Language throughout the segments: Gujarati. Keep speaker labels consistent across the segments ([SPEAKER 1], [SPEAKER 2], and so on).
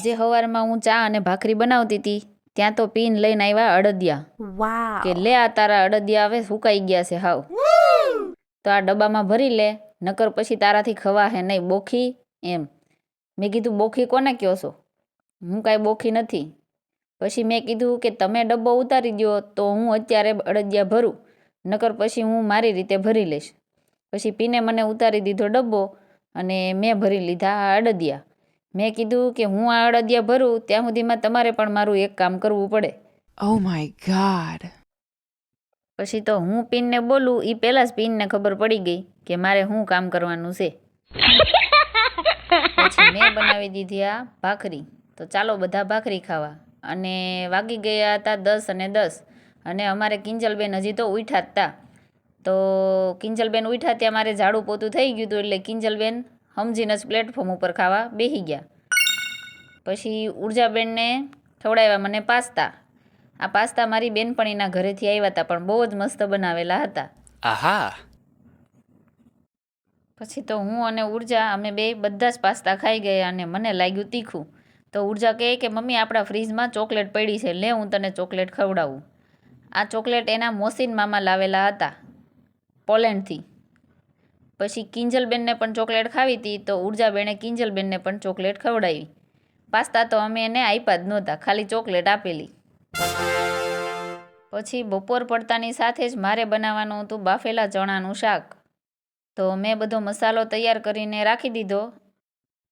[SPEAKER 1] આજે સવારમાં હું ચા અને ભાખરી બનાવતી હતી ત્યાં તો પીન લઈને આવ્યા અડદિયા. કે લે આ તારા અડદિયા હવે સુકાઈ ગયા છે હાવ, તો આ ડબ્બામાં ભરી લે, નકર પછી તારાથી ખવાહે નહીં બોખી એમ. મેં કીધું બોખી કોને કહો છો? હું કાંઈ બોખી નથી. પછી મેં કીધું કે તમે ડબ્બો ઉતારી દો તો હું અત્યારે અડદિયા ભરું, નકર પછી હું મારી રીતે ભરી લઈશ. પછી પીને મને ઉતારી દીધો ડબ્બો અને મેં ભરી લીધા આ અડદિયા. મેં કીધું કે હું આ અડદિયા ભરું ત્યાં સુધીમાં તમારે પણ મારું એક કામ કરવું પડે.
[SPEAKER 2] Oh my God.
[SPEAKER 1] પછી તો હું પીનને બોલું એ પહેલાં જ પીનને ખબર પડી ગઈ કે મારે શું કામ કરવાનું છે. પછી મેં બનાવી દીધી આ ભાખરી. તો ચાલો બધા ભાખરી ખાવા. અને વાગી ગયા હતા 10 અને 10 અને અમારે કિંજલબેન હજી તો ઉઠ્યા જ હતા. તો કિંજલબેન ઉઠ્યા ત્યાં મારે ઝાડુ પોતું થઈ ગયું હતું એટલે કિંજલબેન સમજીને જ પ્લેટફોર્મ ઉપર ખાવા બેસી ગયા. પછી ઉર્જાબેનને ખવડાવ્યા મને પાસ્તા. આ પાસ્તા મારી બેનપણીના ઘરેથી આવ્યા હતા પણ બહુ જ મસ્ત બનાવેલા હતા.
[SPEAKER 3] આહા.
[SPEAKER 1] પછી તો હું અને ઉર્જા અમે બે બધા જ પાસ્તા ખાઈ ગયા અને મને લાગ્યું તીખું. તો ઉર્જા કહે કે મમ્મી આપણા ફ્રીજમાં ચોકલેટ પડી છે, લે હું તને ચોકલેટ ખવડાવું. આ ચોકલેટ એના મોસીન મામા લાવેલા હતા પોલેન્ડથી. પછી કિંજલબેનને પણ ચોકલેટ ખાવી હતી તો ઉર્જાબેને કિંજલબેનને પણ ચોકલેટ ખવડાવી. પાસ્તા તો અમે એને આપ્યા જ નહોતા, ખાલી ચોકલેટ આપેલી. પછી બપોર પડતાની સાથે જ મારે બનાવવાનું હતું બાફેલા ચણાનું શાક. તો મેં બધો મસાલો તૈયાર કરીને રાખી દીધો.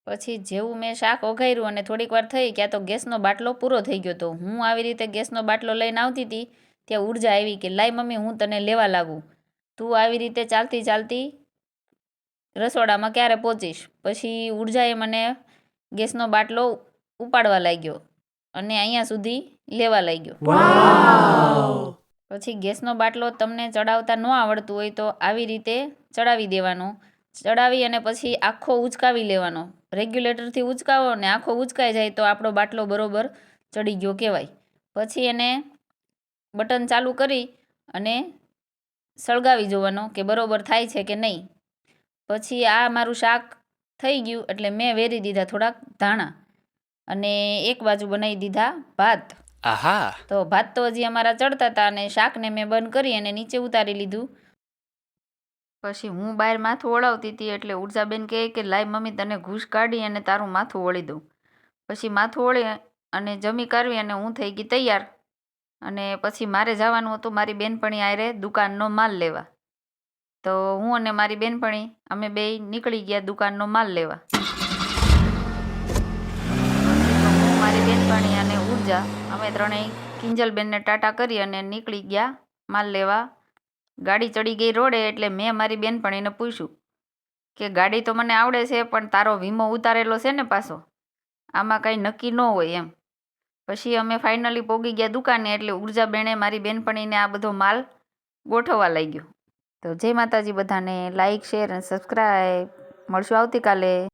[SPEAKER 1] પછી જેવું મેં શાક વઘાર્યું અને થોડીક વાર થઈ ક્યાં તો ગેસનો બાટલો પૂરો થઈ ગયો. તો હું આવી રીતે ગેસનો બાટલો લઈને આવતી હતી ત્યાં ઉર્જા આવી કે લાય મમ્મી હું તને લેવા લાગું, તું આવી રીતે ચાલતી ચાલતી રસોડામાં ક્યારે પહોંચીશ. પછી ઉર્જાએ મને ગેસનો બાટલો ઉપાડવા લાગ્યો અને અહીંયા સુધી લેવા લાગ્યો. પછી ગેસનો બાટલો તમને ચડાવતા ન આવડતું હોય તો આવી રીતે ચડાવી દેવાનો. ચડાવી અને પછી આખો ઉચકાવી લેવાનો. રેગ્યુલેટરથી ઉચકાવો ને આખો ઉચકાઈ જાય તો આપણો બાટલો બરોબર ચડી ગયો કહેવાય. પછી એને બટન ચાલુ કરી અને સળગાવી જોવાનો કે બરોબર થાય છે કે નહીં. પછી આ મારું શાક થઈ ગયું એટલે મેં વેરી દીધા થોડાક ધાણા અને એક બાજુ બનાવી દીધા ભાત.
[SPEAKER 3] આહા.
[SPEAKER 1] તો ભાત તો હજી અમારા ચડતા હતા અને શાકને મેં બંધ કરી અને નીચે ઉતારી લીધું. પછી હું બહાર માથું ઓળાવતી હતી એટલે ઉર્જાબેન કહે કે લાય મમ્મી તને ઘૂસ કાઢી અને તારું માથું ઓળી દઉં. પછી માથું ઓળી અને જમી કરવી અને હું થઈ ગઈ તૈયાર. અને પછી મારે જવાનું હતું મારી બેનપણી હારે દુકાનનો માલ લેવા. તો હું અને મારી બેનપણી અમે બે નીકળી ગયા દુકાનનો માલ લેવા. હું મારી બેનપણી અને ઉર્જા અમે ત્રણેય કિંજલબેનને ટાટા કરી અને નીકળી ગયા માલ લેવા. ગાડી ચડી ગઈ રોડે એટલે મેં મારી બેનપણીને પૂછ્યું કે ગાડી તો મને આવડે છે પણ તારો વીમો ઉતારેલો છે ને પાછો, આમાં કાંઈ નક્કી ન હોય એમ. પછી અમે ફાઇનલી પોગી ગયા દુકાને એટલે ઉર્જાબેને મારી બેનપણીને આ બધો માલ ગોઠવવા લાગ્યો. તો જય માતાજી બધાને, લાઇક શેર અને સબસ્ક્રાઈબ. મળશું આવતીકાલે.